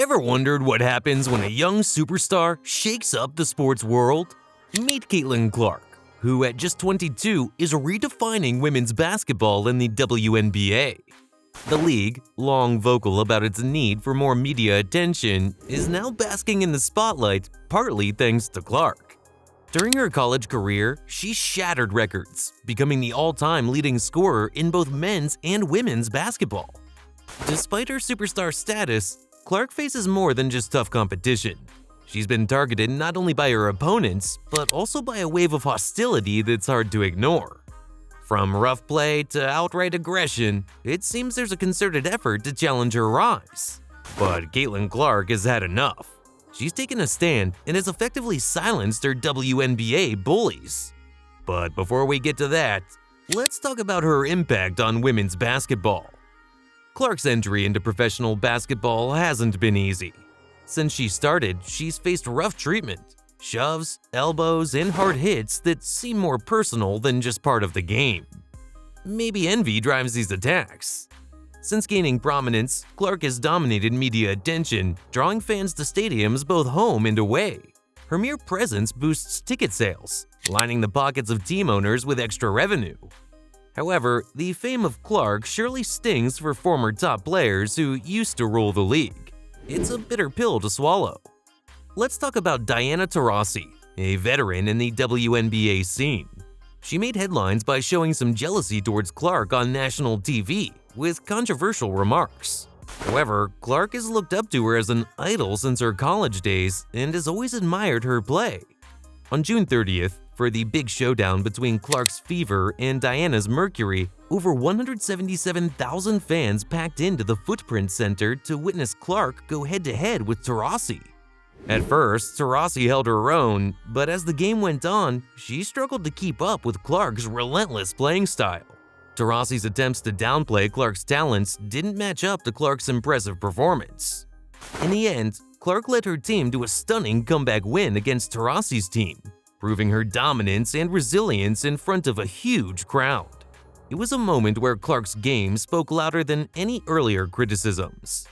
Ever wondered what happens when a young superstar shakes up the sports world? Meet Caitlin Clark, who at just 22 is redefining women's basketball in the WNBA. The league, long vocal about its need for more media attention, is now basking in the spotlight, partly thanks to Clark. During her college career, she shattered records, becoming the all-time leading scorer in both men's and women's basketball. Despite her superstar status, Clark faces more than just tough competition. She's been targeted not only by her opponents, but also by a wave of hostility that's hard to ignore. From rough play to outright aggression, it seems there's a concerted effort to challenge her rise. But Caitlin Clark has had enough. She's taken a stand and has effectively silenced her WNBA Bullies. But before we get to that, let's talk about her impact on women's basketball. Clark's entry into professional basketball hasn't been easy. Since she started, she's faced rough treatment, shoves, elbows, and hard hits that seem more personal than just part of the game. Maybe envy drives these attacks. Since gaining prominence, Clark has dominated media attention, drawing fans to stadiums both home and away. Her mere presence boosts ticket sales, lining the pockets of team owners with extra revenue. However, the fame of Clark surely stings for former top players who used to rule the league. It's a bitter pill to swallow. Let's talk about Diana Taurasi, a veteran in the WNBA scene. She made headlines by showing some jealousy towards Clark on national TV with controversial remarks. However, Clark has looked up to her as an idol since her college days and has always admired her play. On June 30th, for the big showdown between Clark's Fever and Diana's Mercury, over 177,000 fans packed into the Footprint Center to witness Clark go head-to-head with Taurasi. At first, Taurasi held her own, but as the game went on, she struggled to keep up with Clark's relentless playing style. Taurasi's attempts to downplay Clark's talents didn't match up to Clark's impressive performance. In the end, Clark led her team to a stunning comeback win against Taurasi's team, proving her dominance and resilience in front of a huge crowd. It was a moment where Clark's game spoke louder than any earlier criticisms.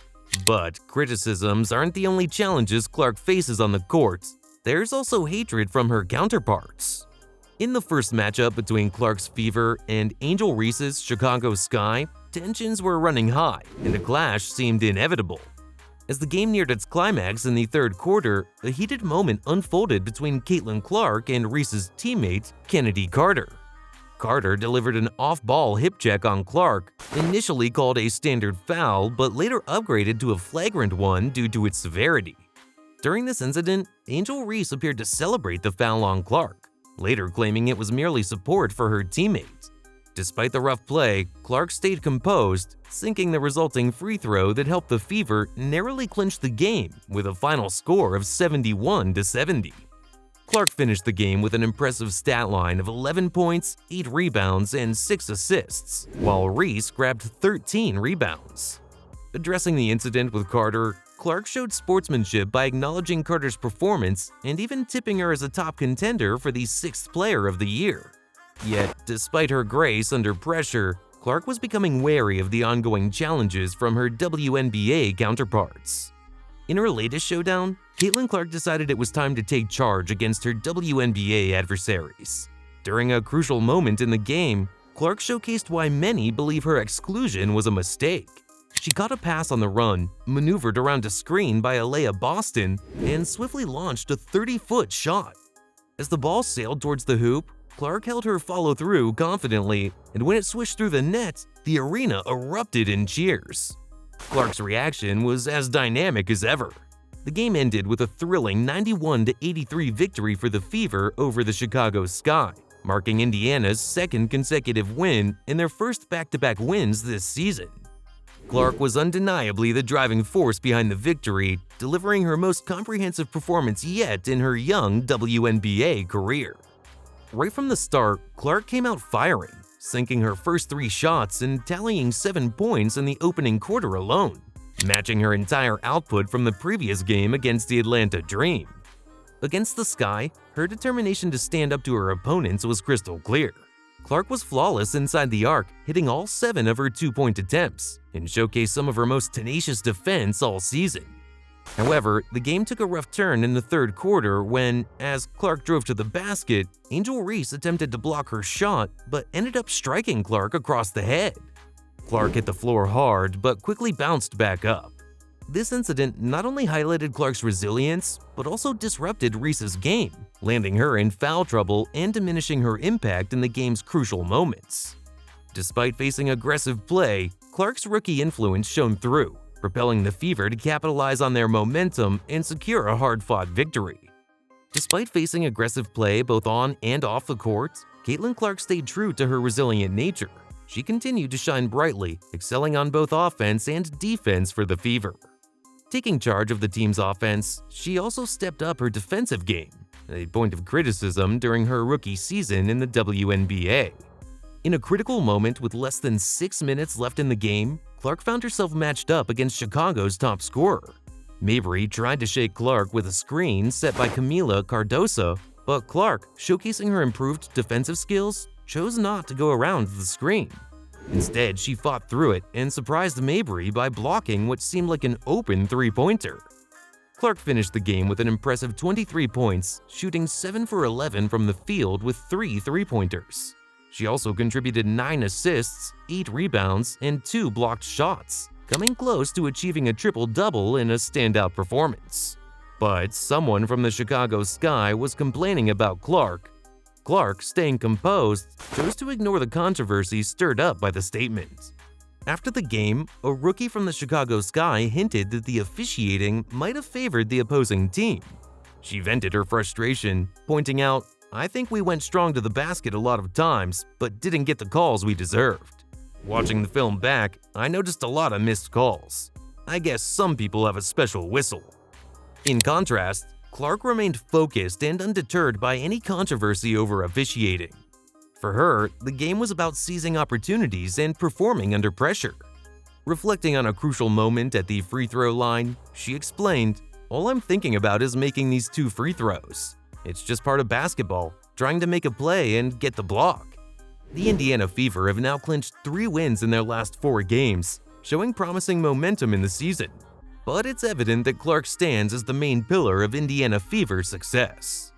But criticisms aren't the only challenges Clark faces on the court. There's also hatred from her counterparts. In the first matchup between Clark's Fever and Angel Reese's Chicago Sky, tensions were running high and a clash seemed inevitable. As the game neared its climax in the third quarter, a heated moment unfolded between Caitlin Clark and Reese's teammate, Kennedy Carter. Carter delivered an off-ball hip check on Clark, initially called a standard foul but later upgraded to a flagrant one due to its severity. During this incident, Angel Reese appeared to celebrate the foul on Clark, later claiming it was merely support for her teammate. Despite the rough play, Clark stayed composed, sinking the resulting free throw that helped the Fever narrowly clinch the game with a final score of 71-70. Clark finished the game with an impressive stat line of 11 points, 8 rebounds, and 6 assists, while Reese grabbed 13 rebounds. Addressing the incident with Carter, Clark showed sportsmanship by acknowledging Carter's performance and even tipping her as a top contender for the 6th Player of the Year. Yet, despite her grace under pressure, Clark was becoming wary of the ongoing challenges from her WNBA counterparts. In her latest showdown, Caitlin Clark decided it was time to take charge against her WNBA adversaries. During a crucial moment in the game, Clark showcased why many believe her exclusion was a mistake. She caught a pass on the run, maneuvered around a screen by Alea Boston, and swiftly launched a 30-foot shot. As the ball sailed towards the hoop, Clark held her follow-through confidently, and when it swished through the net, the arena erupted in cheers. Clark's reaction was as dynamic as ever. The game ended with a thrilling 91-83 victory for the Fever over the Chicago Sky, marking Indiana's second consecutive win and their first back-to-back wins this season. Clark was undeniably the driving force behind the victory, delivering her most comprehensive performance yet in her young WNBA career. Right from the start, Clark came out firing, sinking her first 3 shots and tallying 7 points in the opening quarter alone, matching her entire output from the previous game against the Atlanta Dream. Against the Sky, her determination to stand up to her opponents was crystal clear. Clark was flawless inside the arc, hitting all 7 of her 2-point attempts, and showcased some of her most tenacious defense all season. However, the game took a rough turn in the third quarter when, as Clark drove to the basket, Angel Reese attempted to block her shot but ended up striking Clark across the head. Clark hit the floor hard but quickly bounced back up. This incident not only highlighted Clark's resilience, but also disrupted Reese's game, landing her in foul trouble and diminishing her impact in the game's crucial moments. Despite facing aggressive play, Clark's rookie influence shone through, propelling the Fever to capitalize on their momentum and secure a hard-fought victory. Despite facing aggressive play both on and off the court, Caitlin Clark stayed true to her resilient nature. She continued to shine brightly, excelling on both offense and defense for the Fever. Taking charge of the team's offense, she also stepped up her defensive game, a point of criticism during her rookie season in the WNBA. In a critical moment with less than 6 minutes left in the game, Clark found herself matched up against Chicago's top scorer. Mabry tried to shake Clark with a screen set by Camila Cardoso, but Clark, showcasing her improved defensive skills, chose not to go around the screen. Instead, she fought through it and surprised Mabry by blocking what seemed like an open three-pointer. Clark finished the game with an impressive 23 points, shooting 7 for 11 from the field with 3 three-pointers. She also contributed 9 assists, 8 rebounds, and 2 blocked shots, coming close to achieving a triple-double in a standout performance. But someone from the Chicago Sky was complaining about Clark. Clark, staying composed, chose to ignore the controversy stirred up by the statement. After the game, a rookie from the Chicago Sky hinted that the officiating might have favored the opposing team. She vented her frustration, pointing out, "I think we went strong to the basket a lot of times, but didn't get the calls we deserved. Watching the film back, I noticed a lot of missed calls. I guess some people have a special whistle." In contrast, Clark remained focused and undeterred by any controversy over officiating. For her, the game was about seizing opportunities and performing under pressure. Reflecting on a crucial moment at the free throw line, she explained, "All I'm thinking about is making these 2 free throws. It's just part of basketball, trying to make a play and get the block." The Indiana Fever have now clinched 3 wins in their last 4 games, showing promising momentum in the season. But it's evident that Clark stands as the main pillar of Indiana Fever's success.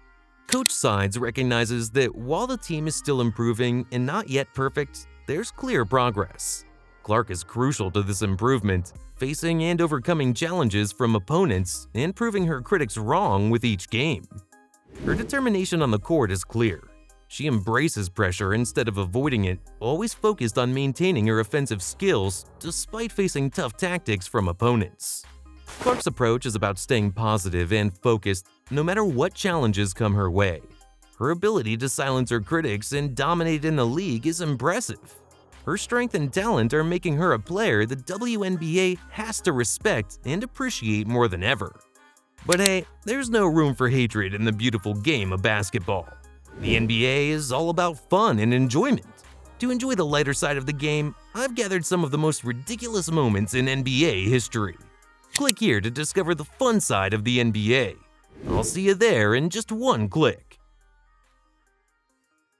Coach Sides recognizes that while the team is still improving and not yet perfect, there's clear progress. Clark is crucial to this improvement, facing and overcoming challenges from opponents and proving her critics wrong with each game. Her determination on the court is clear. She embraces pressure instead of avoiding it, always focused on maintaining her offensive skills despite facing tough tactics from opponents. Clark's approach is about staying positive and focused no matter what challenges come her way. Her ability to silence her critics and dominate in the league is impressive. Her strength and talent are making her a player the WNBA has to respect and appreciate more than ever. But hey, there's no room for hatred in the beautiful game of basketball. The NBA is all about fun and enjoyment. To enjoy the lighter side of the game, I've gathered some of the most ridiculous moments in NBA history. Click here to discover the fun side of the NBA. I'll see you there in just one click.